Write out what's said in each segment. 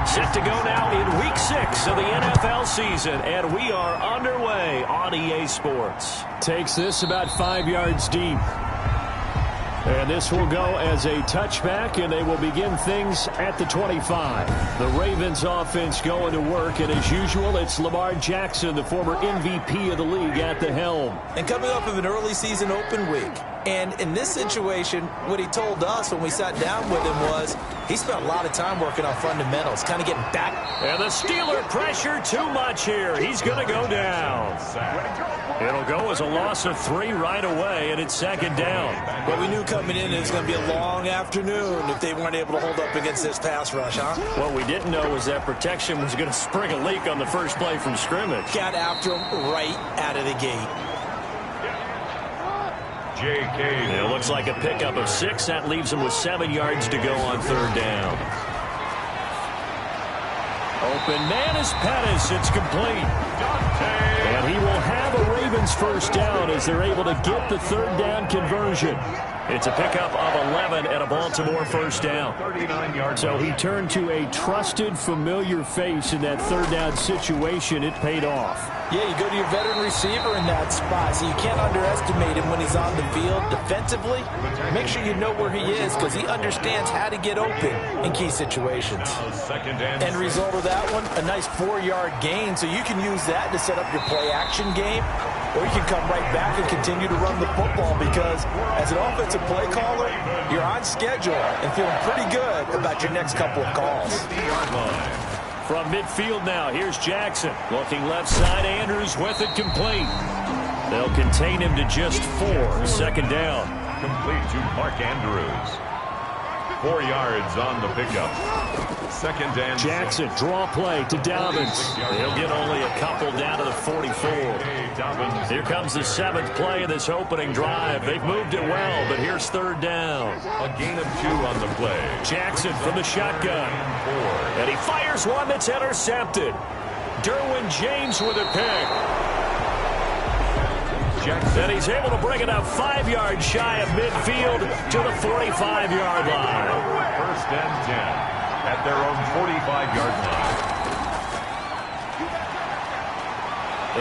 Set to go now in Week 6 of the NFL season, and we are underway on EA Sports. Takes this about 5 yards deep. And this will go as a touchback, and they will begin things at the 25. The Ravens offense going to work, and as usual, it's Lamar Jackson, the former MVP of the league, at the helm. And coming off of an early season open week. And in this situation, what he told us when we sat down with him was he spent a lot of time working on fundamentals, kind of getting back. And the Steeler pressure too much here. He's going to go down. It'll go as a loss of 3 right away, and it's second down. Well, we knew coming in it was going to be a long afternoon if they weren't able to hold up against this pass rush, huh? What we didn't know was that protection was going to spring a leak on the first play from scrimmage. Got after him right out of the gate. It looks like a pickup of 6. That leaves him with 7 yards to go on third down. Open man is Pettis. It's complete. And he will have a Ravens first down as they're able to get the third down conversion. It's a pickup of 11 and a Baltimore first down. So he turned to a trusted, familiar face in that third down situation. It paid off. Yeah, you go to your veteran receiver in that spot, so you can't underestimate him when he's on the field defensively. Make sure you know where he is because he understands how to get open in key situations. End result of that one, a nice 4-yard gain, so you can use that to set up your play-action game, or you can come right back and continue to run the football because as an offensive play caller, you're on schedule and feeling pretty good about your next couple of calls. From midfield now, here's Jackson. Looking left side, Andrews with it complete. They'll contain him to just 4. Second down. Complete to Mark Andrews. 4 yards on the pickup. Second and Jackson, draw play to Dobbins. He'll get only a couple down to the 44. Here comes the 7th play of this opening drive. They've moved it well, but here's third down. A gain of 2 on the play. Jackson from the shotgun. And he fires one that's intercepted. Derwin James with a pick. And he's able to bring it up 5 yards shy of midfield to the 45-yard line. First and 10 at their own 45-yard line.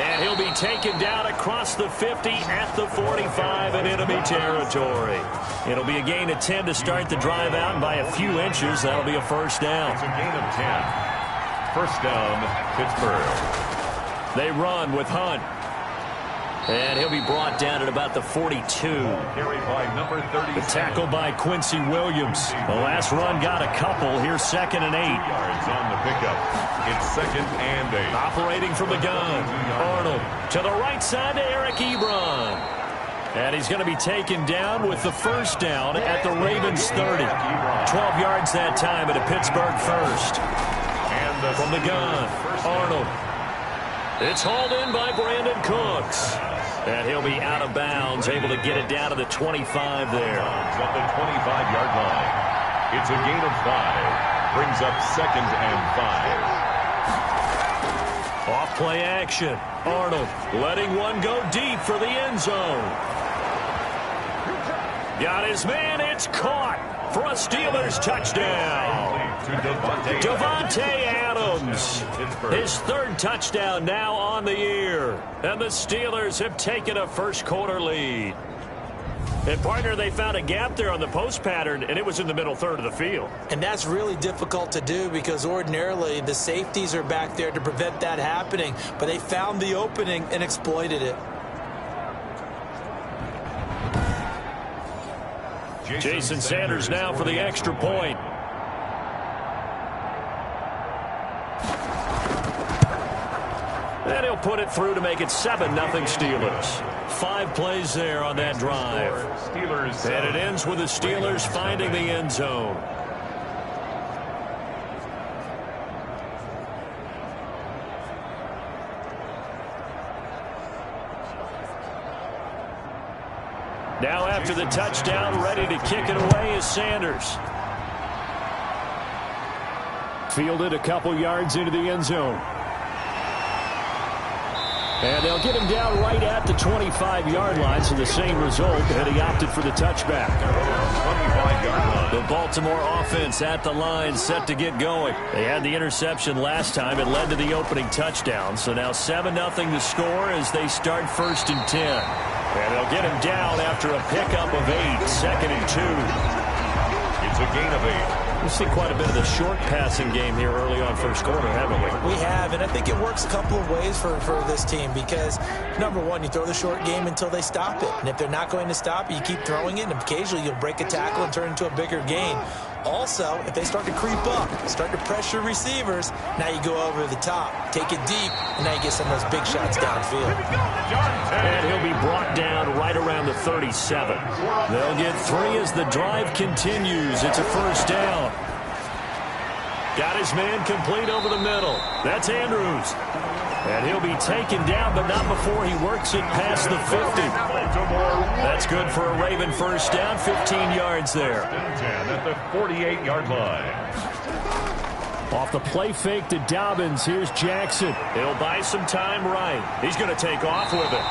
And he'll be taken down across the 50 at the 45 in enemy territory. It'll be a gain of 10 to start the drive out, and by a few inches, that'll be a first down. It's a gain of 10. First down, Pittsburgh. They run with Hunt. And he'll be brought down at about the 42. Carried by number 30. The tackle by Quincy Williams. The last run got a couple. Here's second and 8. Yards on the pickup. It's second and 8. Operating from the gun. Arnold to the right side to Eric Ebron. And he's going to be taken down with the first down at the Ravens 30. 12 yards that time at a Pittsburgh first. And from the gun, Arnold. It's hauled in by Brandon Cooks. And he'll be out of bounds, able to get it down to the 25 there. At the 25-yard line. It's a gain of 5. Brings up second and 5. Off play action. Arnold letting one go deep for the end zone. Got his man. It's caught for a Steelers touchdown. Davante Adams. His 3rd touchdown now on the year. And the Steelers have taken a first-quarter lead. And, partner, they found a gap there on the post pattern, and it was in the middle third of the field. And that's really difficult to do because ordinarily the safeties are back there to prevent that happening. But they found the opening and exploited it. Jason Sanders now for the extra point. And he'll put it through to make it 7-0 Steelers. 5 plays there on that drive. And it ends with the Steelers finding the end zone. Now after the touchdown, ready to kick it away is Sanders. Fielded a couple yards into the end zone. And they'll get him down right at the 25-yard line, so the same result, and he opted for the touchback. 25-yard line. The Baltimore offense at the line, set to get going. They had the interception last time. It led to the opening touchdown. So now 7-0 to score as they start 1st and 10. And they'll get him down after a pickup of 8, 2nd and 2. It's a gain of 8. We've seen quite a bit of the short passing game here early on first quarter, haven't we? We have, and I think it works a couple of ways for this team because, number one, you throw the short game until they stop it. And if they're not going to stop it, you keep throwing it, and occasionally you'll break a tackle and turn into a bigger gain. Also, if they start to creep up, start to pressure receivers, now you go over the top, take it deep, and now you get some of those big shots downfield. And he'll be brought down right around the 37. They'll get 3 as the drive continues. It's a 1st down. Got his man complete over the middle. That's Andrews. And he'll be taken down, but not before he works it past the 50. That's good for a Raven 1st down, 15 yards there. At the 48-yard line. Off the play fake to Dobbins, here's Jackson. He'll buy some time right. He's going to take off with it.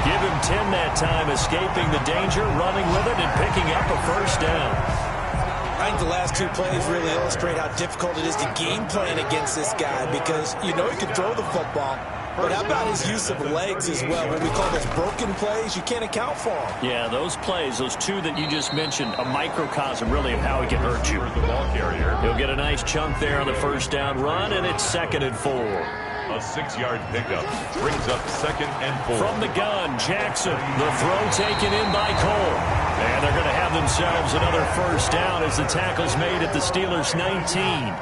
Give him 10 that time, escaping the danger, running with it, and picking up a 1st down. I think the last 2 plays really illustrate how difficult it is to game plan against this guy because you know he can throw the football, but how about his use of legs as well? What we call those broken plays, you can't account for them. Yeah, those plays, those 2 that you just mentioned, a microcosm really of how he can hurt you. The ball carrier. He'll get a nice chunk there on the 1st down run, and it's 2nd and 4. A 6-yard pickup brings up 2nd and 4. From the gun, Jackson. The throw taken in by Cole. And they're going to have themselves another 1st down as the tackle's made at the Steelers' 19.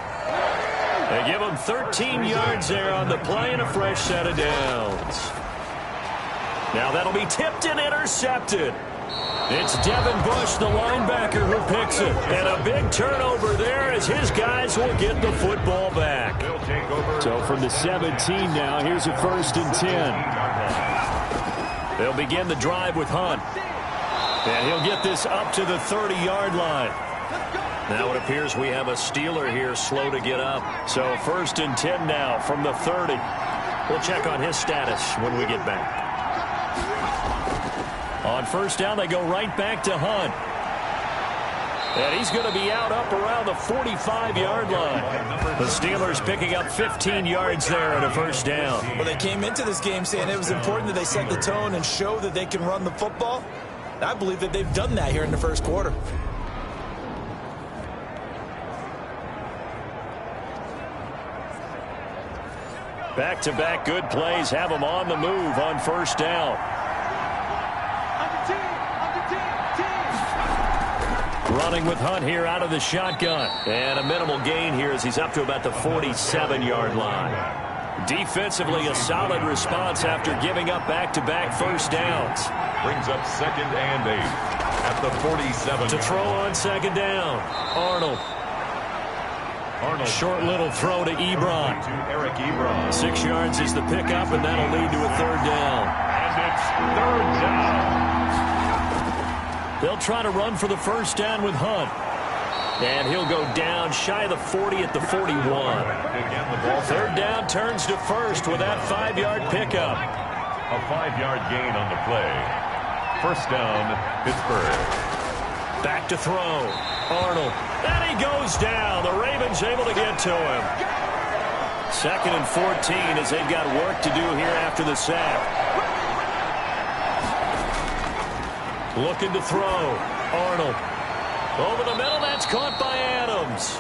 They give them 13 yards there on the play and a fresh set of downs. Now that'll be tipped and intercepted. It's Devin Bush, the linebacker, who picks it. And a big turnover there as his guys will get the football back. So from the 17 now, here's a 1st and 10. They'll begin the drive with Hunt. And he'll get this up to the 30-yard line. Now it appears we have a Steeler here slow to get up. So 1st and 10 now from the 30. We'll check on his status when we get back. On 1st down, they go right back to Hunt. And he's going to be out up around the 45-yard line. The Steelers picking up 15 yards there at a 1st down. Well, they came into this game saying it was important that they set the tone and show that they can run the football. I believe that they've done that here in the 1st quarter. Back-to-back good plays have them on the move on 1st down. Running with Hunt here out of the shotgun. And a minimal gain here as he's up to about the 47-yard line. Defensively, a solid response after giving up back-to-back 1st downs. Brings up 2nd and 8 at the 47. To throw on 2nd down. Arnold. Short little throw to Ebron. To Eric Ebron. 6 yards is the pickup, and that'll lead to a 3rd down. And it's 3rd down. They'll try to run for the 1st down with Hunt. And he'll go down shy of the 40 at the 41. 3rd down turns to 1st with that 5-yard pickup. A 5-yard gain on the play. 1st down, Pittsburgh. Back to throw. Arnold. And he goes down. The Ravens able to get to him. 2nd and 14 as they've got work to do here after the sack. Looking to throw. Arnold. Over the middle. That's caught by Adams.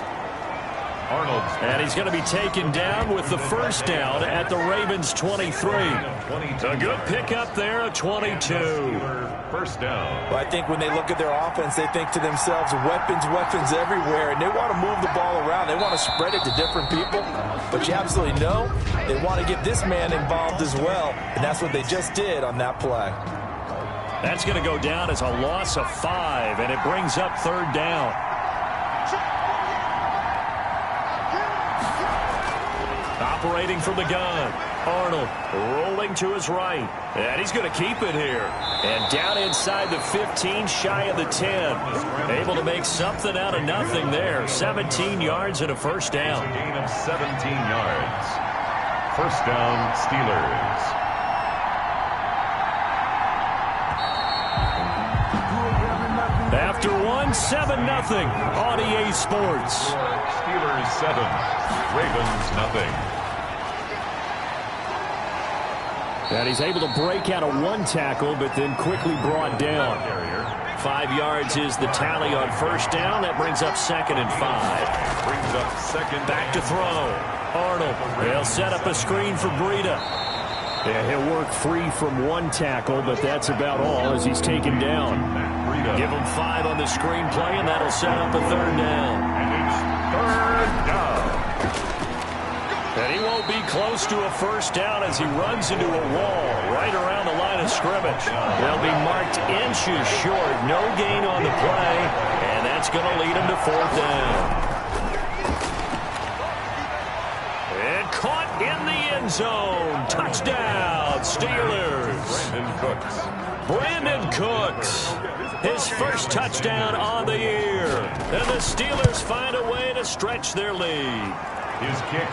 Arnold. And he's going to be taken down with the 1st down at the Ravens' 23. A good pickup there, a 22. 1st down. Well, I think when they look at their offense, they think to themselves, weapons everywhere, and they want to move the ball around. They want to spread it to different people, but you absolutely know they want to get this man involved as well, and that's what they just did on that play. That's going to go down as a loss of 5, and it brings up 3rd down. Operating from the gun. Arnold rolling to his right. And he's going to keep it here. And down inside the 15, shy of the 10. Able to make something out of nothing there. 17 yards and a 1st down. Gain of 17 yards. 1st down, Steelers. After 1 7-0 on EA Sports. Steelers 7, Ravens 0. And he's able to break out of one tackle, but then quickly brought down. 5 yards is the tally on first down. That brings up 2nd and 5. Brings up 2nd. Back to throw. Arnold. They'll set up a screen for Breida. Yeah, he'll work free from one tackle, but that's about all as he's taken down. Give him 5 on the screen play, and that'll set up a 3rd down. And it's 3rd down. And he won't be close to a first down as he runs into a wall right around the line of scrimmage. They'll be marked inches short. No gain on the play, and that's going to lead him to 4th down. And caught in the end zone. Touchdown, Steelers. Brandon Cooks. His first touchdown on the year. And the Steelers find a way to stretch their lead.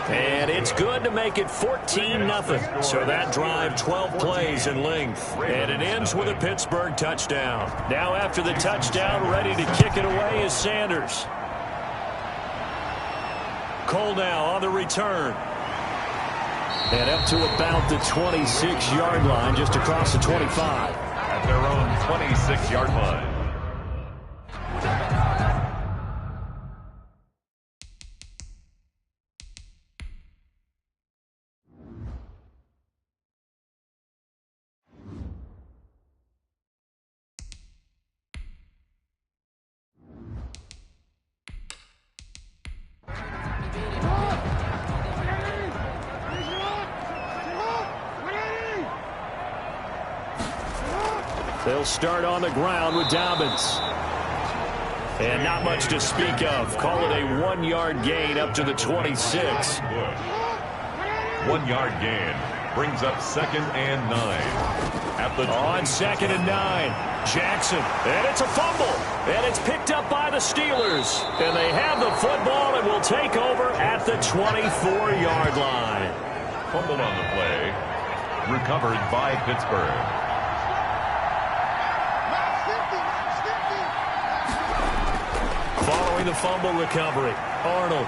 And it's good to make it 14-0. So that drive, 12 plays in length. And it ends with a Pittsburgh touchdown. Now after the touchdown, ready to kick it away is Sanders. Cole now on the return. And up to about the 26-yard line, just across the 25. At their own 26-yard line. They'll start on the ground with Dobbins. And not much to speak of. Call it a 1-yard gain up to the 26. 1-yard gain brings up 2nd and 9. At the on 2nd and 9. Jackson. And it's a fumble. And it's picked up by the Steelers. And they have the football and will take over at the 24-yard line. Fumble on the play. Recovered by Pittsburgh. Following the fumble recovery, Arnold.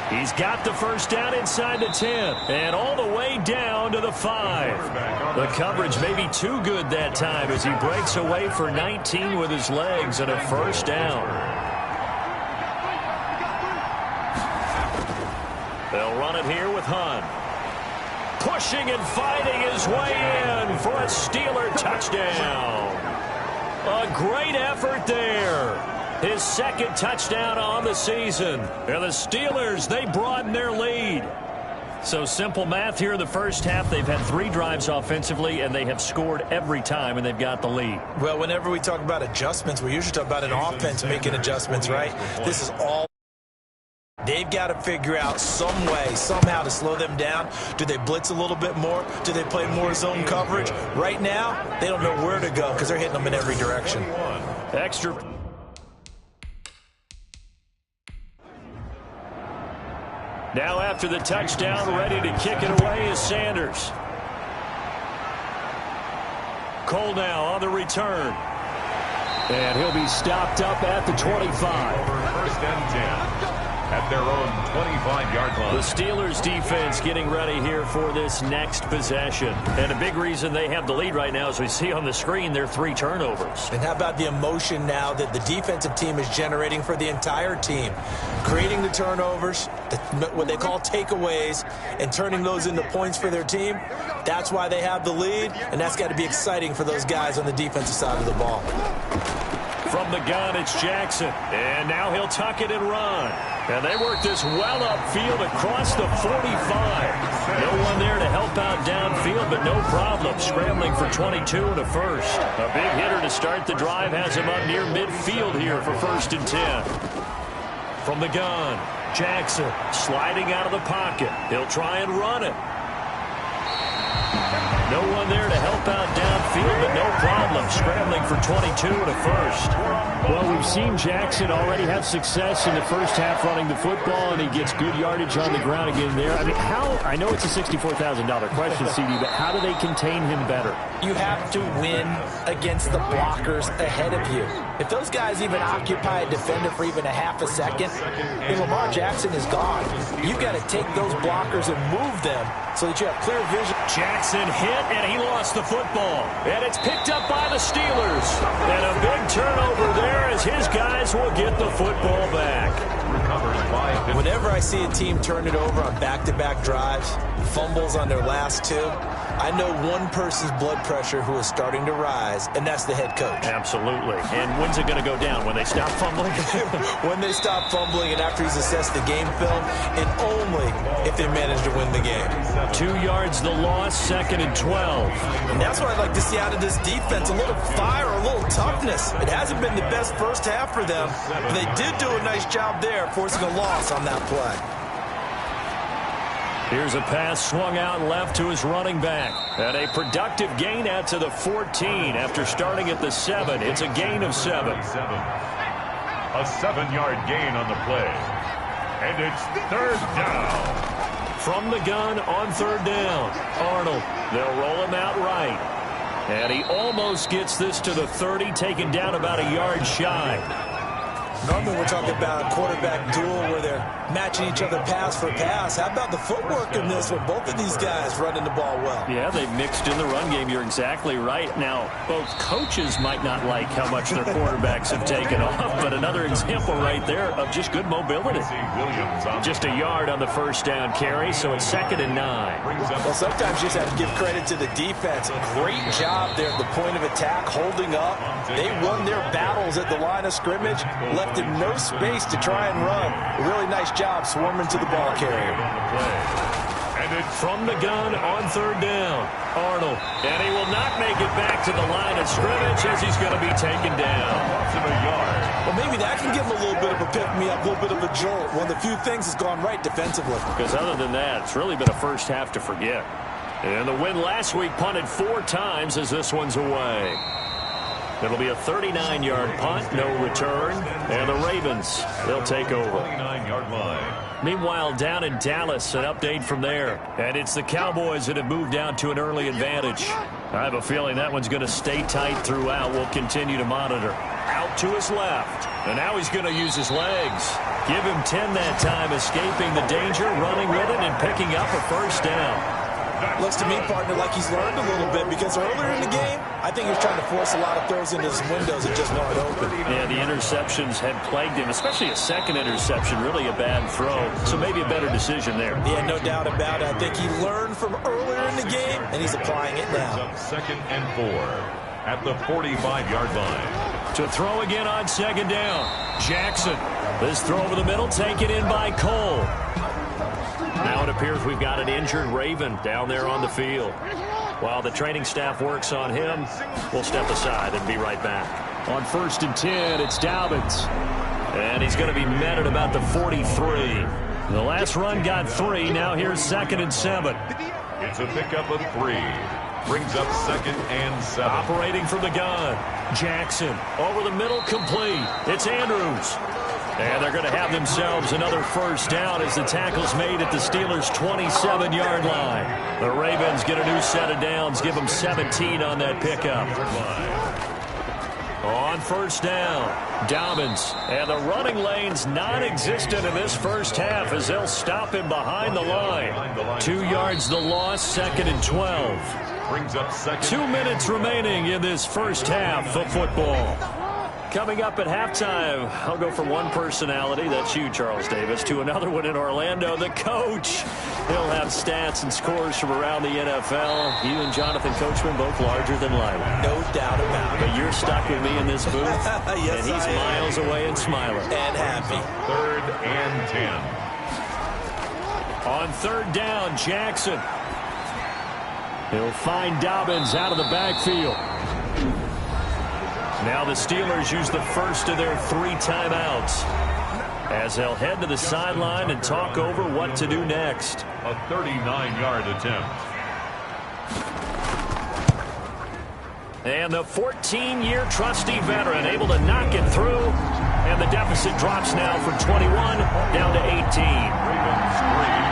He's got the first down inside the 10 and all the way down to the 5. The coverage may be too good that time as he breaks away for 19 with his legs and a first down. They'll run it here with Hunt. Pushing and fighting his way in for a Steeler touchdown. A great effort there. His 2nd touchdown on the season. And the Steelers, they broaden their lead. So simple math here in the first half. They've had 3 drives offensively, and they have scored every time, and they've got the lead. Well, whenever we talk about adjustments, we usually talk about an offense making adjustments, right? This is all. They've got to figure out some way, somehow to slow them down. Do they blitz a little bit more? Do they play more zone coverage? Right now, they don't know where to go because they're hitting them in every direction. Extra. Now after the touchdown, ready to kick it away is Sanders. Cole now on the return. And he'll be stopped up at the 25. First and 10. At their own 25-yard line. The Steelers defense getting ready here for this next possession. And a big reason they have the lead right now, as we see on the screen, their 3 turnovers. And how about the emotion now that the defensive team is generating for the entire team? Creating the turnovers, what they call takeaways, and turning those into points for their team. That's why they have the lead, and that's got to be exciting for those guys on the defensive side of the ball. From the gun, it's Jackson. And now he'll tuck it and run. And they work this well upfield across the 45. No one there to help out downfield, but no problem. Scrambling for 22 and a first. A big hitter to start the drive has him up near midfield here for 1st and 10. From the gun, Jackson sliding out of the pocket. He'll try and run it. No one there to help out downfield, but no problem. Scrambling for 22 and a first. Well, we've seen Jackson already have success in the first half running the football, and he gets good yardage on the ground again there. I mean, I know it's a $64,000 question, CD, but how do they contain him better? You have to win against the blockers ahead of you. If those guys even occupy a defender for even a half a second, then Lamar Jackson is gone. You've got to take those blockers and move them so that you have clear vision. Jackson hit, and he lost the football. And it's picked up by the Steelers. And a big turnover there as his guys will get the football back. Whenever I see a team turn it over on back-to-back drives, fumbles on their last two, I know one person's blood pressure who is starting to rise, and that's the head coach. Absolutely. And when's it going to go down? When they stop fumbling? When they stop fumbling and after he's assessed the game film, and only if they manage to win the game. 2 yards the loss, 2nd and 12. And that's what I'd like to see out of this defense, a little fire, a little toughness. It hasn't been the best first half for them, but they did do a nice job there forcing a loss on that play. Here's a pass swung out left to his running back. And a productive gain out to the 14 after starting at the 7. It's a gain of 7. A 7-yard gain on the play. And it's 3rd down. From the gun on 3rd down. Arnold. They'll roll him out right. And he almost gets this to the 30, taken down about a yard shy. Normally we're talking about a quarterback duel where they're matching each other pass for pass. How about the footwork in this one? Both of these guys running the ball well. Yeah, they've mixed in the run game. You're exactly right. Now, both coaches might not like how much their quarterbacks have taken off, but another example right there of just good mobility. Just a yard on the first down carry, so it's 2nd and 9. Well, sometimes you just have to give credit to the defense. Great job there at the point of attack, holding up. They won their battles at the line of scrimmage, left him no space to try and run. A really nice job swarming to the ball carrier. And it's from the gun on 3rd down. Arnold. And he will not make it back to the line of scrimmage as he's going to be taken down. Well, maybe that can give him a little bit of a pick-me-up, a little bit of a jolt. One of the few things that's gone right defensively. Because other than that, it's really been a first half to forget. And the win last week punted 4 times as this one's away. It'll be a 39-yard punt, no return. And the Ravens, they'll take over. 29-yard line. Meanwhile, down in Dallas, an update from there. And it's the Cowboys that have moved down to an early advantage. I have a feeling that one's going to stay tight throughout. We'll continue to monitor. Out to his left. And now he's going to use his legs. Give him 10 that time, escaping the danger, running with it, and picking up a first down. Looks to me, partner, like he's learned a little bit because earlier in the game, I think he was trying to force a lot of throws into his windows that just weren't open. Yeah, the interceptions had plagued him, especially a second interception, really a bad throw. So maybe a better decision there. Yeah, no doubt about it. I think he learned from earlier in the game, and he's applying it now. 2nd and 4 at the 45-yard line. To throw again on 2nd down. Jackson. This throw over the middle taken in by Cole. Now it appears we've got an injured Raven down there on the field. While the training staff works on him, we'll step aside and be right back. On 1st and 10, it's Dobbins. And he's going to be met at about the 43. The last run got 3. Now here's 2nd and 7. It's a pickup of 3. Brings up 2nd and 7. Operating from the gun. Jackson over the middle, complete. It's Andrews. And they're going to have themselves another first down as the tackle's made at the Steelers' 27-yard line. The Ravens get a new set of downs, give them 17 on that pickup. On 1st down, Dobbins. And the running lane's non-existent in this first half as they'll stop him behind the line. 2 yards the loss, 2nd and 12. Brings up 2nd. 2 minutes remaining in this first half of football. Coming up at halftime, I'll go from one personality, that's you, Charles Davis, to another one in Orlando, the coach. He'll have stats and scores from around the NFL. You and Jonathan Coachman both larger than life. No doubt about it. But you're stuck with me in this booth, yes, and he's miles away and smiling. And happy. 3rd and 10. On 3rd down, Jackson. He'll find Dobbins out of the backfield. Now the Steelers use the first of their 3 timeouts as they'll head to the sideline and talk over what to do next. A 39-yard attempt. And the 14-year trusty veteran able to knock it through. And the deficit drops now from 21 down to 18. Ravens 3.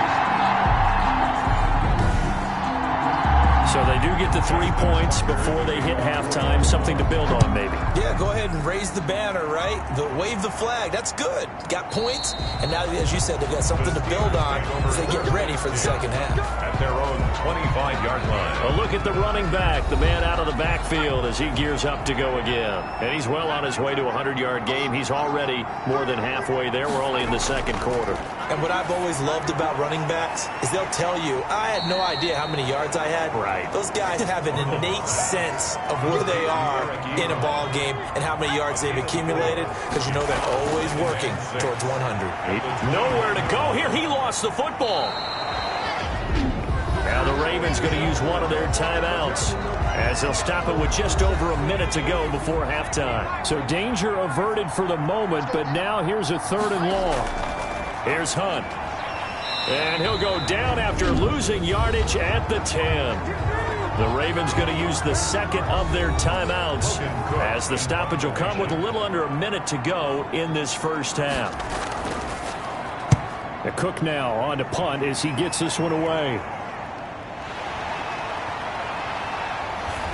So they do get the 3 points before they hit halftime. Something to build on, maybe. Yeah, go ahead and raise the banner, right? Wave the flag. That's good. Got points, and now, as you said, they've got something to build on as they get ready for the second half. At their own 25-yard line. A look at the running back, the man out of the backfield as he gears up to go again. And he's well on his way to a 100-yard game. He's already more than halfway there. We're only in the second quarter. And what I've always loved about running backs is they'll tell you, I had no idea how many yards I had. Right. Those guys have an innate sense of where they are in a ball game and how many yards they've accumulated, because you know they're always working towards 100. Nowhere to go here. He lost the football. Now the Ravens going to use one of their timeouts as they'll stop it with just over a minute to go before halftime. So danger averted for the moment, but now here's a 3rd and long. Here's Hunt. And he'll go down after losing yardage at the 10. The Ravens going to use the second of their timeouts as the stoppage will come with a little under a minute to go in this first half. The Cook now on to punt as he gets this one away.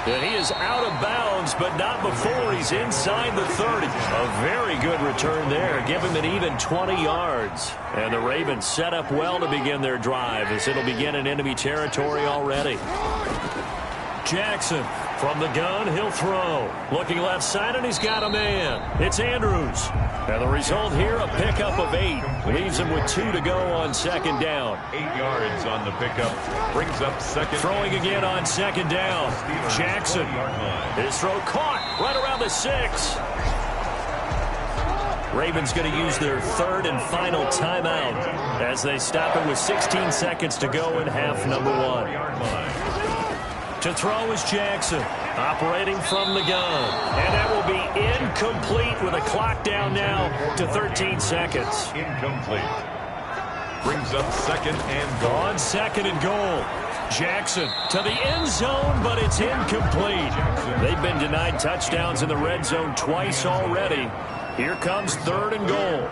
And he is out of bounds, but not before he's inside the 30. A very good return there. Give him an even 20 yards. And the Ravens set up well to begin their drive as it'll begin in enemy territory already. Jackson from the gun, he'll throw. Looking left side, and he's got a man. It's Andrews. And the result here, a pickup of 8. Leaves him with 2 to go on second down. 8 yards on the pickup. Brings up second. Throwing again on second down. Jackson. His throw caught right around the 6. Ravens going to use their 3rd and final timeout as they stop it with 16 seconds to go in half number 1. To throw is Jackson, operating from the gun. And that will be incomplete with a clock down now to 13 seconds. Incomplete. Brings up second and goal. On second and goal. Jackson to the end zone, but it's incomplete. They've been denied touchdowns in the red zone twice already. Here comes 3rd and goal.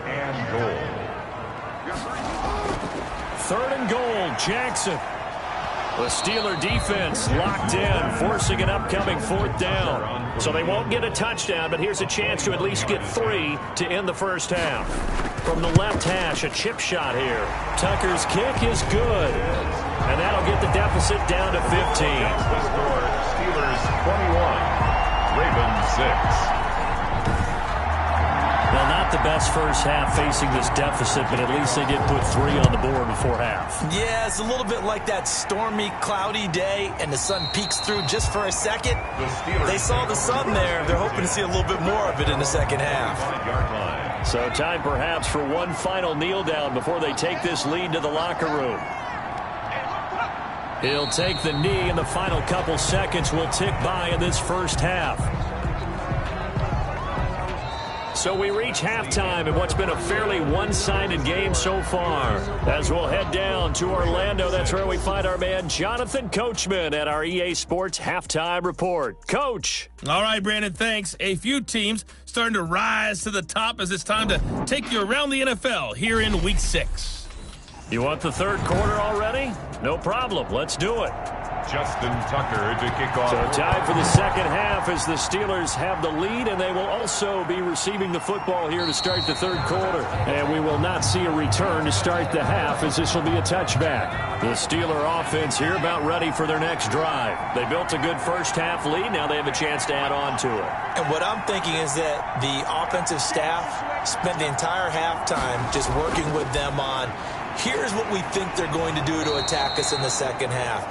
3rd and goal, Jackson. The Steeler defense locked in, forcing an upcoming 4th down. So they won't get a touchdown, but here's a chance to at least get 3 to end the first half. From the left hash, a chip shot here. Tucker's kick is good. And that'll get the deficit down to 15. The score, Steelers 21, Ravens 6. Well, not the best first half facing this deficit, but at least they did put 3 on the board before half. Yeah, it's a little bit like that stormy, cloudy day, and the sun peeks through just for a second. They saw the sun there. They're hoping to see a little bit more of it in the second half. So time perhaps for one final kneel down before they take this lead to the locker room. He'll take the knee, and the final couple seconds will tick by in this first half. So we reach halftime in what's been a fairly one-sided game so far. As we'll head down to Orlando, that's where we find our man Jonathan Coachman at our EA Sports Halftime Report. Coach. All right, Brandon, thanks. A few teams starting to rise to the top as it's time to take you around the NFL here in Week 6. You want the 3rd quarter already? No problem. Let's do it. Justin Tucker to kick off. So time for the second half as the Steelers have the lead, and they will also be receiving the football here to start the 3rd quarter. And we will not see a return to start the half as this will be a touchback. The Steeler offense here about ready for their next drive. They built a good first half lead. Now they have a chance to add on to it. And what I'm thinking is that the offensive staff spent the entire halftime just working with them on, here's what we think they're going to do to attack us in the second half.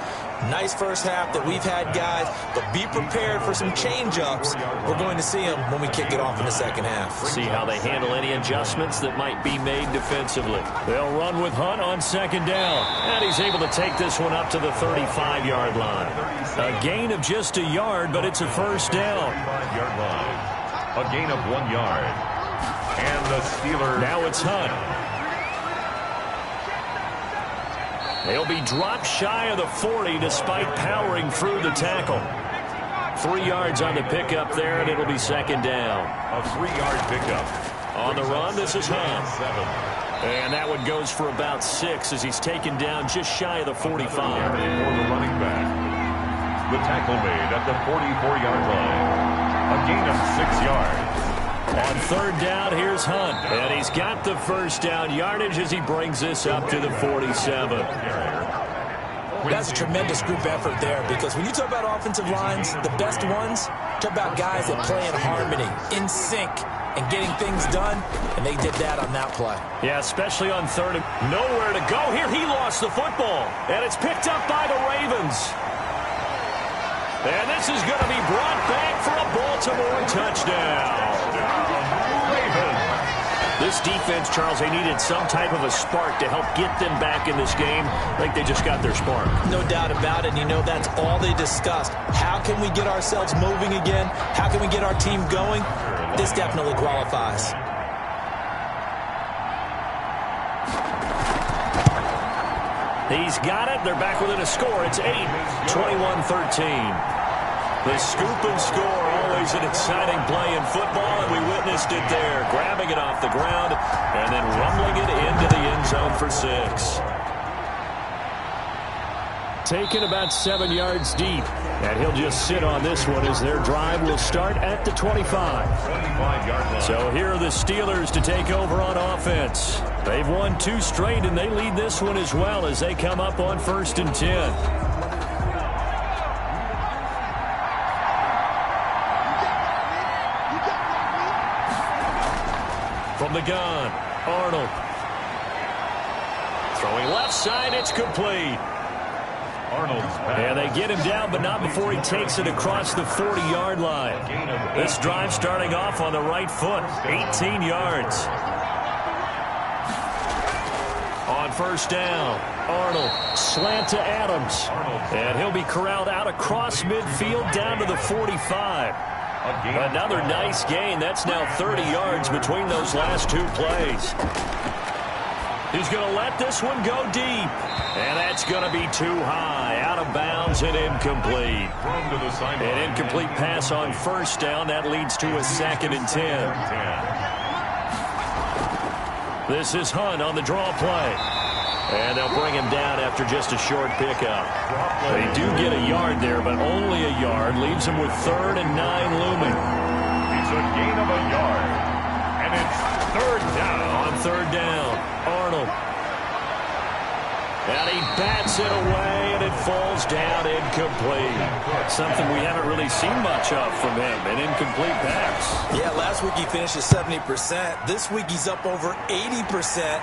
Nice first half that we've had, guys, but be prepared for some change-ups. We're going to see them when we kick it off in the second half. See how they handle any adjustments that might be made defensively. They'll run with Hunt on second down, and he's able to take this one up to the 35-yard line. A gain of just a yard, but it's a first down. 35-yard line. A gain of 1 yard. And the Steelers. Now it's Hunt. They'll be dropped shy of the 40 despite powering through the tackle. 3 yards on the pickup there, and it'll be second down. A 3-yard pickup. On the run, this is Hunt. 7. And that one goes for about 6 as he's taken down just shy of the 45. For the running back. The tackle made at the 44-yard line. A gain of 6 yards. On third down, here's Hunt. And he's got the first down yardage as he brings this up to the 47. That's a tremendous group effort there, because when you talk about offensive lines, the best ones, talk about guys that play in harmony, in sync, and getting things done, and they did that on that play. Yeah, especially on third. Nowhere to go here. He lost the football, and it's picked up by the Ravens. And this is going to be brought back for a Baltimore touchdown. This defense, Charles, they needed some type of a spark to help get them back in this game. I think they just got their spark. No doubt about it. And you know, that's all they discussed. How can we get ourselves moving again? How can we get our team going? This definitely qualifies. He's got it. They're back within a score. It's 8, 21-13. The scoop and score, always an exciting play in football, and we witnessed it there. Grabbing it off the ground and then rumbling it into the end zone for 6. Taken about 7 yards deep, and he'll just sit on this one as their drive will start at the 25. So here are the Steelers to take over on offense. They've won 2 straight, and they lead this one as well as they come up on 1st and 10. From the gun, Arnold. Throwing left side, it's complete. And they get him down, but not before he takes it across the 40-yard line. This drive starting off on the right foot, 18 yards. On first down, Arnold, slant to Adams. And he'll be corralled out across midfield down to the 45. Another nice gain. That's now 30 yards between those last 2 plays. He's going to let this one go deep. And that's going to be too high. Out of bounds and incomplete. An incomplete pass on first down. That leads to a 2nd and 10. This is Hunt on the draw play. And they'll bring him down after just a short pickup. They do get a yard there, but only a yard. Leaves him with 3rd and 9 looming. It's a gain of a yard. And it's 3rd down. On 3rd down, Arnold. And he bats it away, and it falls down incomplete. Something we haven't really seen much of from him, an incomplete pass. Yeah, last week he finished at 70%. This week he's up over 80%.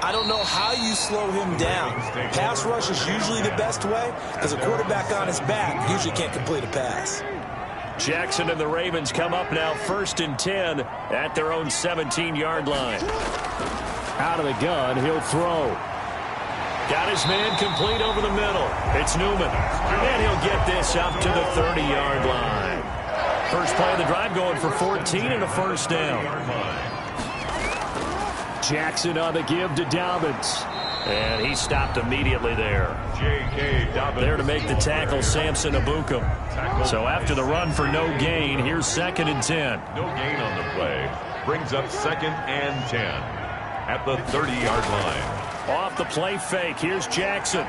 I don't know how you slow him down. Pass rush is usually the best way, because a quarterback on his back usually can't complete a pass. Jackson and the Ravens come up now 1st and 10 at their own 17-yard line. Out of the gun, he'll throw. Got his man complete over the middle. It's Newman. And he'll get this up to the 30-yard line. First play of the drive going for 14 and a first down. Jackson on the give to Dobbins. And he stopped immediately there. J.K. Dobbins. There to make the tackle, Samson Abukum. So after the run for no gain, here's 2nd and 10. No gain on the play. Brings up 2nd and 10 at the 30-yard line. Off the play fake, here's Jackson.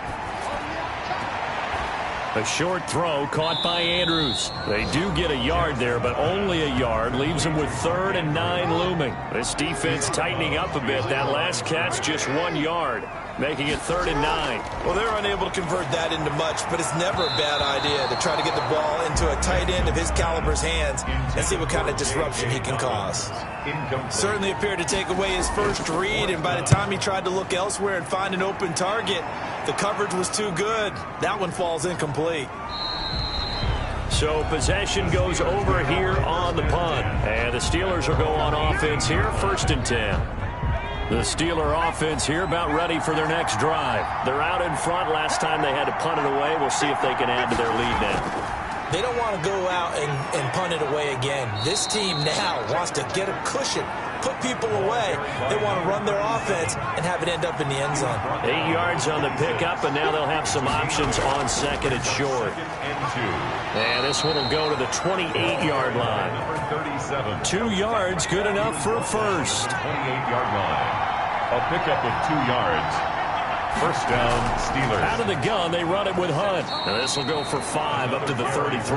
A short throw caught by Andrews. They do get a yard there, but only a yard. Leaves them with 3rd and 9 looming. This defense tightening up a bit. That last catch just 1 yard, making it 3rd and 9. Well, they're unable to convert that into much, but it's never a bad idea to try to get the ball into a tight end of his caliber's hands and see what kind of disruption he can cause. Certainly appeared to take away his first read, and by the time he tried to look elsewhere and find an open target, the coverage was too good. That one falls incomplete. So possession goes over here on the punt, and the Steelers will go on offense here, 1st and 10. The Steeler offense here about ready for their next drive. They're out in front. Last time they had to punt it away. We'll see if they can add to their lead now. They don't want to go out and punt it away again. This team now wants to get a cushion put people away. They want to run their offense and have it end up in the end zone. 8 yards on the pickup, and now they'll have some options on second and short. And this one will go to the 28-yard line. 2 yards, good enough for a first. 28-yard line. A pickup of 2 yards. First down, Steelers. Out of the gun, they run it with Hunt. And this will go for 5 up to the 33.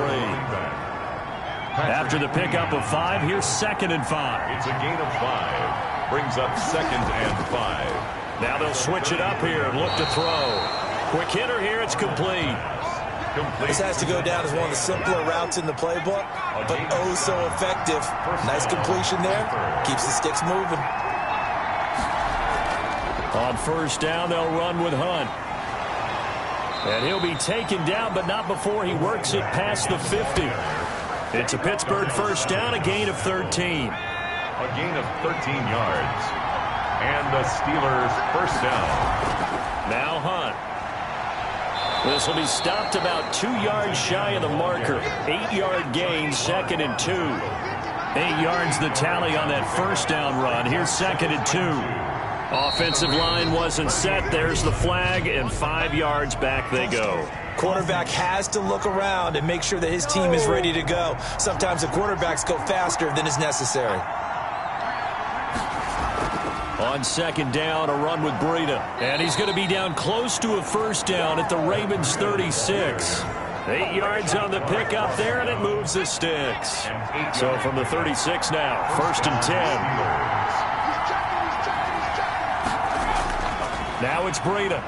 After the pickup of 5, here's second and 5. It's a gain of 5. Brings up second and 5. Now they'll switch it up here and look to throw. Quick hitter here, it's complete. This has to go down as one of the simpler routes in the playbook, but oh so effective. Nice completion there. Keeps the sticks moving. On first down, they'll run with Hunt. And he'll be taken down, but not before he works it past the 50. It's a Pittsburgh first down, a gain of 13. A gain of 13 yards. And the Steelers first down. Now Hunt. This will be stopped about 2 yards shy of the marker. 8-yard gain, second and 2. 8 yards the tally on that first down run. Here's second and 2. Offensive line wasn't set. There's the flag, and 5 yards back they go. Quarterback has to look around and make sure that his team is ready to go. Sometimes the quarterbacks go faster than is necessary. On second down, a run with Breida. And he's going to be down close to a first down at the Ravens 36. 8 yards on the pickup there, and it moves the sticks. So from the 36 now, first and 10. Now it's Breida.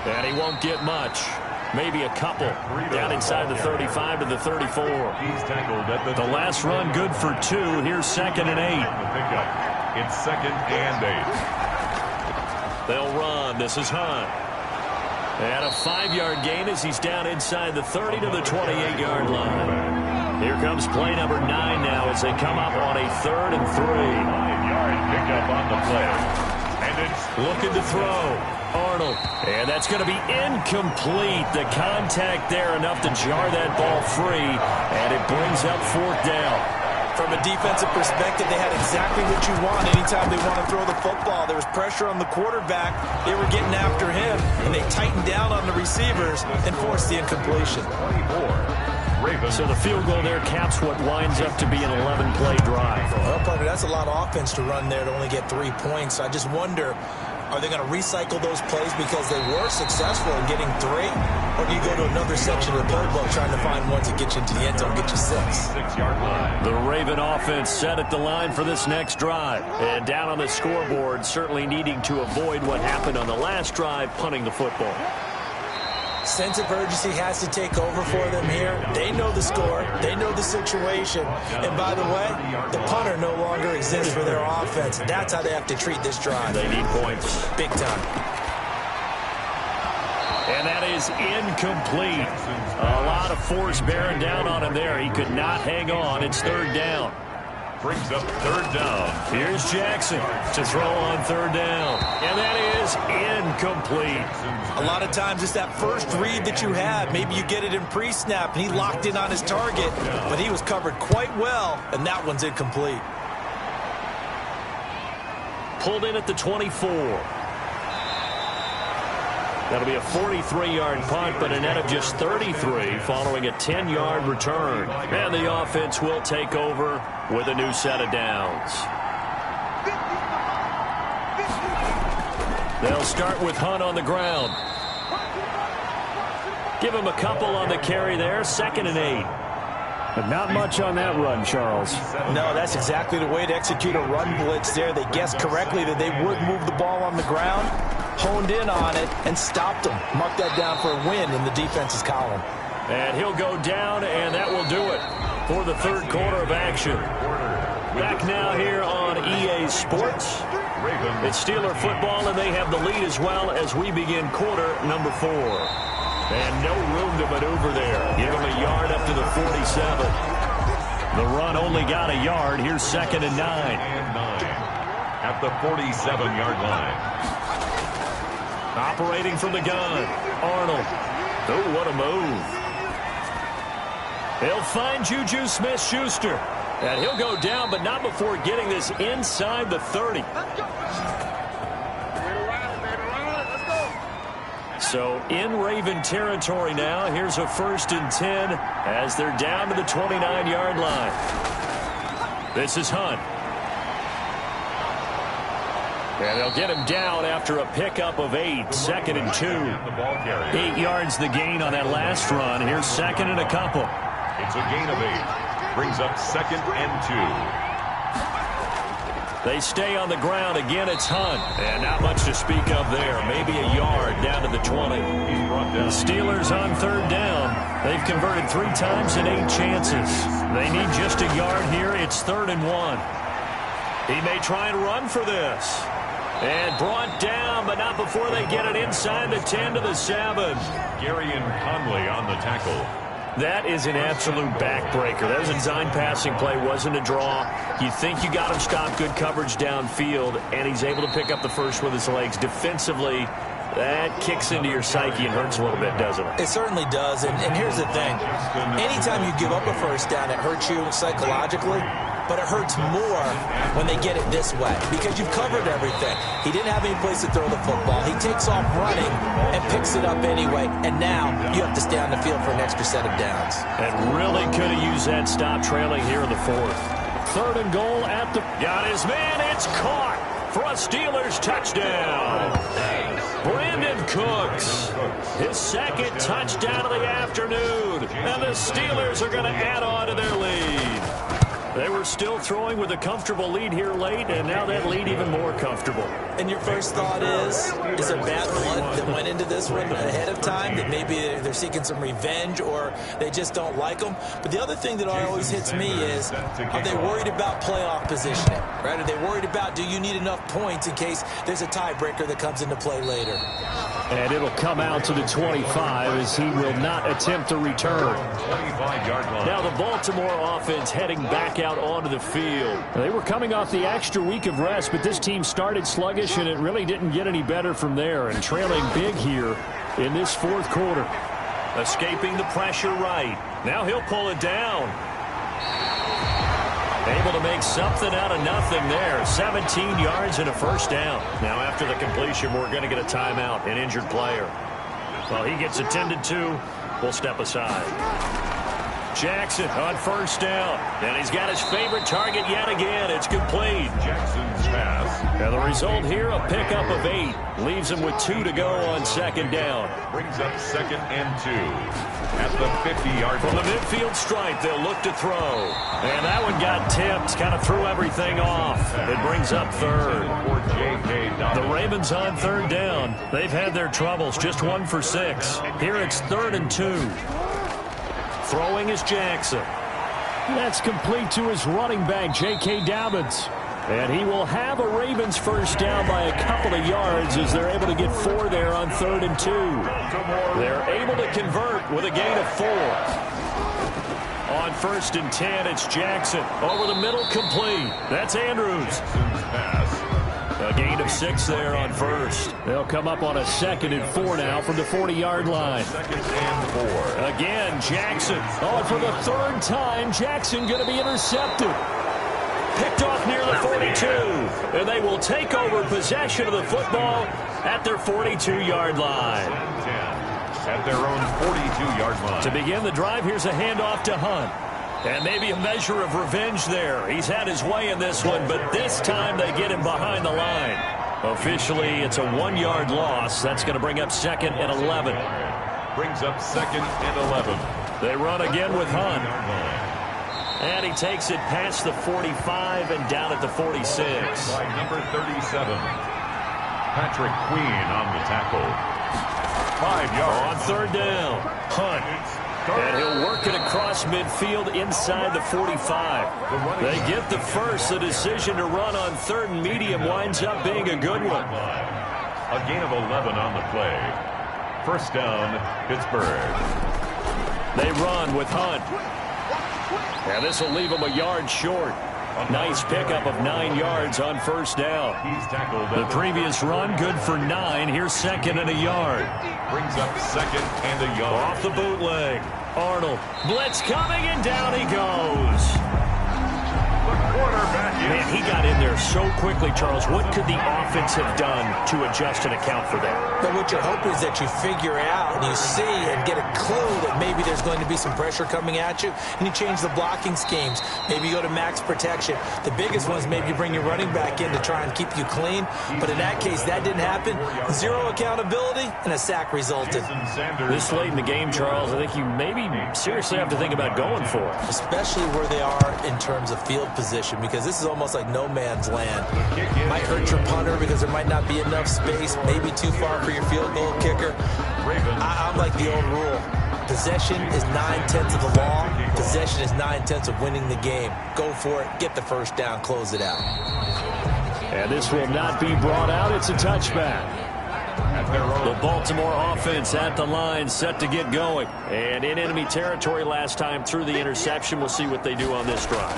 And he won't get much. Maybe a couple. Down inside the 35 to the 34. The last run good for 2. Here's second and 8. It's second and 8. They'll run. This is Hunt. And a 5-yard gain as he's down inside the 30 to the 28-yard line. Here comes play number 9 now as they come up on a 3rd and 3. 5-yard pickup on the play. And it's looking to throw. Arnold. And that's going to be incomplete. The contact there enough to jar that ball free. And it brings up 4th down. From a defensive perspective, they had exactly what you want anytime they want to throw the football. There was pressure on the quarterback. They were getting after him, and they tightened down on the receivers and forced the incompletion. 24. So the field goal there caps what winds up to be an 11-play drive. Well, partner, that's a lot of offense to run there to only get 3 points. I just wonder, are they going to recycle those plays because they were successful in getting 3? Or do you go to another section of the playbook trying to find ones that get you into the end zone, get you 6? 6-yard line. The Raven offense set at the line for this next drive. And down on the scoreboard, certainly needing to avoid what happened on the last drive, punting the football. Sense of urgency has to take over for them here. They know the score. They know the situation. And by the way, the punter no longer exists for their offense. That's how they have to treat this drive. They need points. Big time. And that is incomplete. A lot of force bearing down on him there. He could not hang on. It's 3rd down. Brings up 3rd down. Here's Jackson to throw on 3rd down. And that is incomplete. A lot of times it's that first read that you have. Maybe you get it in pre-snap, and he locked in on his target, but he was covered quite well, and that one's incomplete. Pulled in at the 24. That'll be a 43-yard punt, but a net of just 33 following a 10-yard return. And the offense will take over with a new set of downs. They'll start with Hunt on the ground. Give him a couple on the carry there, 2nd and 8. But not much on that run, Charles. No, that's exactly the way to execute a run blitz there. They guessed correctly that they would move the ball on the ground, honed in on it, and stopped them. Marked that down for a win in the defense's column. And he'll go down, and that will do it for the 3rd quarter of action. Back now here on EA Sports. It's Steeler football, and they have the lead as well as we begin quarter number 4. And no room to maneuver there. Give him a yard up to the 47. The run only got a yard. Here's 2nd and 9. At the 47-yard line. Operating from the gun. Arnold. Oh, what a move. They'll find Juju Smith-Schuster. And he'll go down, but not before getting this inside the 30. So in Raven territory now. Here's a 1st and 10 as they're down to the 29-yard line. This is Hunt. And they'll get him down after a pickup of 8. 2nd and 2. 8 yards the gain on that last run. Here's 2nd and a couple. It's a gain of 8. Brings up 2nd and 2. They stay on the ground. Again, it's Hunt. And not much to speak of there. Maybe a yard down to the 20. The Steelers on 3rd down. They've converted 3 times in 8 chances. They need just a yard here. It's 3rd and 1. He may try and run for this. And brought down, but not before they get it inside the 10 to the 7. Gary and Conley on the tackle. That is an absolute backbreaker. That was a design passing play, wasn't a draw. You think you got him stopped, good coverage downfield, and he's able to pick up the first with his legs. Defensively, that kicks into your psyche and hurts a little bit, doesn't it? It certainly does, and here's the thing. Anytime you give up a first down, it hurts you psychologically, but it hurts more when they get it this way because you've covered everything. He didn't have any place to throw the football. He takes off running and picks it up anyway, and now you have to stay on the field for an extra set of downs. And really could have used that stop trailing here in the 4th. 3rd and goal at the... Got his man. It's caught for a Steelers touchdown. Brandon Cooks, his 2nd touchdown of the afternoon. And the Steelers are going to add on to their lead. They were still throwing with a comfortable lead here late, and now that lead even more comfortable. And your first thought is there bad blood that went into this one ahead of time, that maybe they're seeking some revenge or they just don't like them? But the other thing that always hits me is, are they worried about playoff positioning? Right? Are they worried about, do you need enough points in case there's a tiebreaker that comes into play later? And it'll come out to the 25 as he will not attempt to return. 25-yard line. Now the Baltimore offense heading back out onto the field. They were coming off the extra week of rest, but this team started sluggish, and it really didn't get any better from there, and trailing big here in this 4th quarter. Escaping the pressure right. Now he'll pull it down. Able to make something out of nothing there. 17 yards and a first down. Now after the completion, we're going to get a timeout, an injured player. Well, he gets attended to. We'll step aside. Jackson on first down. And he's got his favorite target yet again. It's complete. Jackson's pass. And the result here, a pickup of 8. Leaves him with 2 to go on 2nd down. Brings up 2nd and 2. At the 50-yard From line. the midfield stripe, they'll look to throw. And that one got tipped, kind of threw everything off. It brings up 3rd. For J.K. The Dobbins. Ravens on 3rd down. They've had their troubles, just 1 for 6. Here it's 3rd and 2. Throwing is Jackson. That's complete to his running back, J.K. Dobbins. And he will have a Ravens first down by a couple of yards as they're able to get 4 there on 3rd and 2. They're able to convert with a gain of 4. On 1st and 10, it's Jackson. Over the middle, complete. That's Andrews. A gain of 6 there on 1st. They'll come up on a 2nd and 4 now from the 40-yard line. 2nd and 4. Again, Jackson. Oh, for the 3rd time, Jackson going to be intercepted. Picked off near the 42. And they will take over possession of the football at their 42-yard line. At their own 42-yard line. To begin the drive, here's a handoff to Hunt. And maybe a measure of revenge there. He's had his way in this one, but this time they get him behind the line. Officially, it's a 1-yard loss. That's going to bring up 2nd and 11. Brings up 2nd and 11. They run again with Hunt. And he takes it past the 45 and down at the 46. By number 37. Patrick Queen on the tackle. 5 yards. On 3rd down, Hunt. And he'll work it across midfield inside the 45. They get the first. The decision to run on 3rd and medium winds up being a good one. A gain of 11 on the play. First down, Pittsburgh. They run with Hunt. And this will leave him a yard short. Nice pickup of 9 yards on first down. He's tackled. The previous run, good for 9. Here's 2nd and a yard. Brings up 2nd and a yard. Off the bootleg. Arnold. Blitz coming, and down he goes. Man, he got in there so quickly, Charles. What could the offense have done to adjust and account for that? But what you're hoping is that you figure out and you see and get a clue that maybe there's going to be some pressure coming at you, and you change the blocking schemes. Maybe you go to max protection. The biggest one is maybe you bring your running back in to try and keep you clean. But in that case, that didn't happen. Zero accountability, and a sack resulted. This late in the game, Charles, I think you maybe seriously have to think about going for it. Especially where they are in terms of field position, because this is almost like no man's land. Might hurt your punter because there might not be enough space, maybe too far for your field goal kicker. I'm like the old rule. Possession is 9/10 of the law. Possession is 9/10 of winning the game. Go for it, get the first down, close it out. And this will not be brought out. It's a touchback. The Baltimore offense at the line, set to get going. And in enemy territory last time through the interception. We'll see what they do on this drive.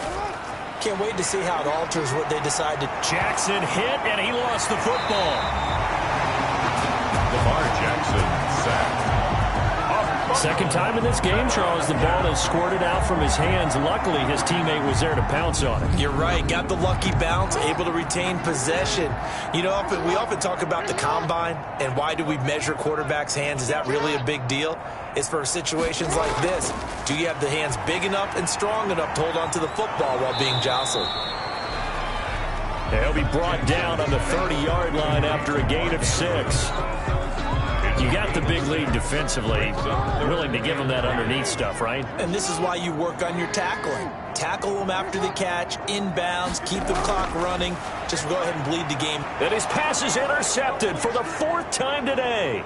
Can't wait to see how it alters what they decide to. Jackson hit, and he lost the football. Lamar Jackson sacked. Second time in this game, Charles, the ball has squirted out from his hands. Luckily, his teammate was there to pounce on it. You're right. Got the lucky bounce, able to retain possession. You know, we often talk about the combine and why do we measure quarterbacks' hands. Is that really a big deal? It's for situations like this. Do you have the hands big enough and strong enough to hold on to the football while being jostled? He'll be brought down on the 30-yard line after a gain of 6. You got the big lead defensively. Willing to give them that underneath stuff, right? And this is why you work on your tackling. Tackle them after the catch, inbounds, keep the clock running. Just go ahead and bleed the game. And his pass is intercepted for the 4th time today.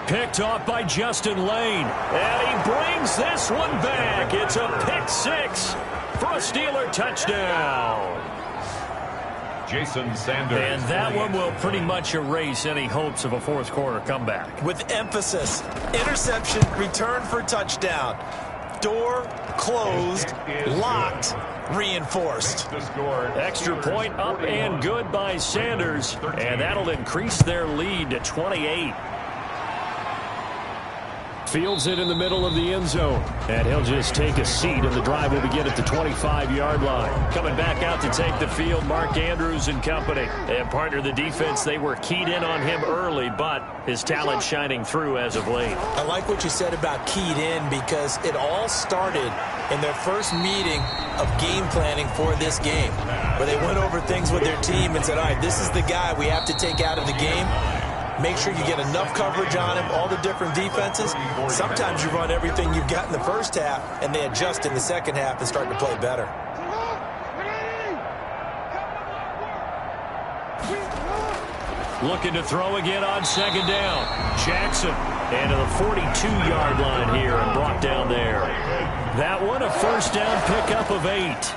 Picked off by Justin Lane. And he brings this one back. It's a pick 6 for a Steeler touchdown. Jason Sanders. And that one will pretty much erase any hopes of a fourth quarter comeback. With emphasis, interception, return for touchdown. Door closed, locked, reinforced. Extra point up and good by Sanders. And that'll increase their lead to 28. Fields it in the middle of the end zone. And he'll just take a seat, and the drive will begin at the 25-yard line. Coming back out to take the field, Mark Andrews and company. And partner the defense, they were keyed in on him early, but his talent shining through as of late. I like what you said about keyed in, because it all started in their first meeting of game planning for this game, where they went over things with their team and said, all right, this is the guy we have to take out of the game. Make sure you get enough coverage on him, all the different defenses. Sometimes you run everything you've got in the first half, and they adjust in the second half and start to play better. Looking to throw again on second down. Jackson into the 42-yard line here and brought down there. That one a first down pickup of 8.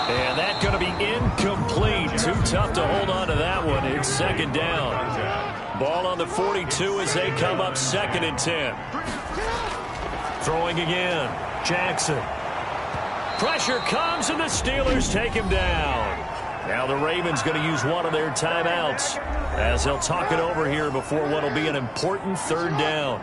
And that's going to be incomplete. Too tough to hold on to that one. It's second down. Ball on the 42 as they come up 2nd and 10. Throwing again. Jackson. Pressure comes, and the Steelers take him down. Now the Ravens going to use one of their timeouts as they'll talk it over here before what will be an important 3rd down.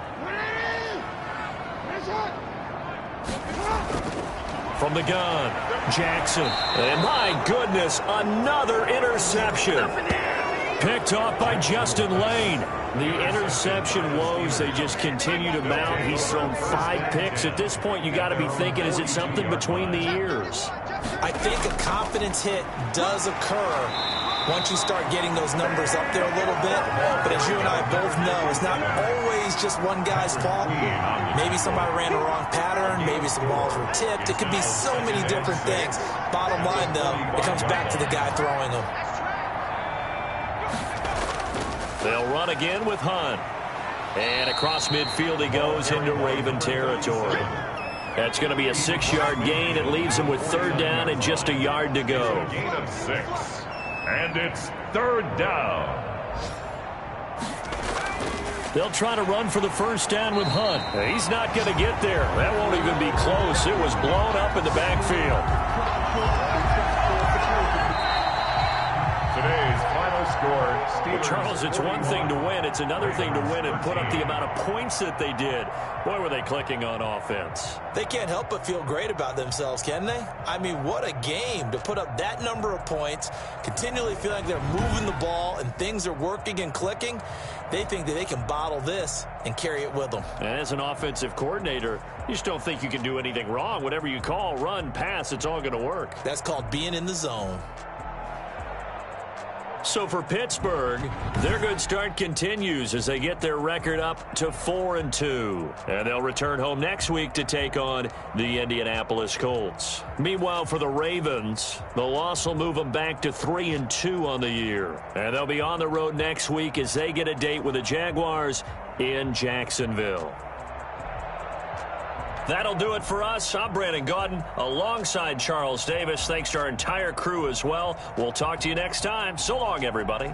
From the gun, Jackson. And my goodness, another interception. Picked off by Justin Lane. The interception woes, they just continue to mount. He's thrown 5 picks. At this point, you got to be thinking, is it something between the ears? I think a confidence hit does occur once you start getting those numbers up there a little bit. But as you and I both know, it's not always just one guy's fault. Maybe somebody ran a wrong pattern. Maybe some balls were tipped. It could be so many different things. Bottom line, though, it comes back to the guy throwing them. They'll run again with Hunt. And across midfield he goes into Raven territory. That's going to be a 6-yard gain. It leaves him with 3rd down and just a yard to go. Gain of 6. And it's 3rd down. They'll try to run for the first down with Hunt. He's not going to get there. That won't even be close. It was blown up in the backfield. Today's final score, Well, Charles, it's one thing to win. It's another thing to win and put up the amount of points that they did. Boy, were they clicking on offense. They can't help but feel great about themselves, can they? I mean, what a game to put up that number of points, continually feel like they're moving the ball and things are working and clicking. They think that they can bottle this and carry it with them. And as an offensive coordinator, you just don't think you can do anything wrong. Whatever you call, run, pass, it's all going to work. That's called being in the zone. So for Pittsburgh, their good start continues as they get their record up to 4-2. And they'll return home next week to take on the Indianapolis Colts. Meanwhile, for the Ravens, the loss will move them back to 3-2 on the year. And they'll be on the road next week as they get a date with the Jaguars in Jacksonville. That'll do it for us. I'm Brandon Gaudin alongside Charles Davis. Thanks to our entire crew as well. We'll talk to you next time. So long, everybody.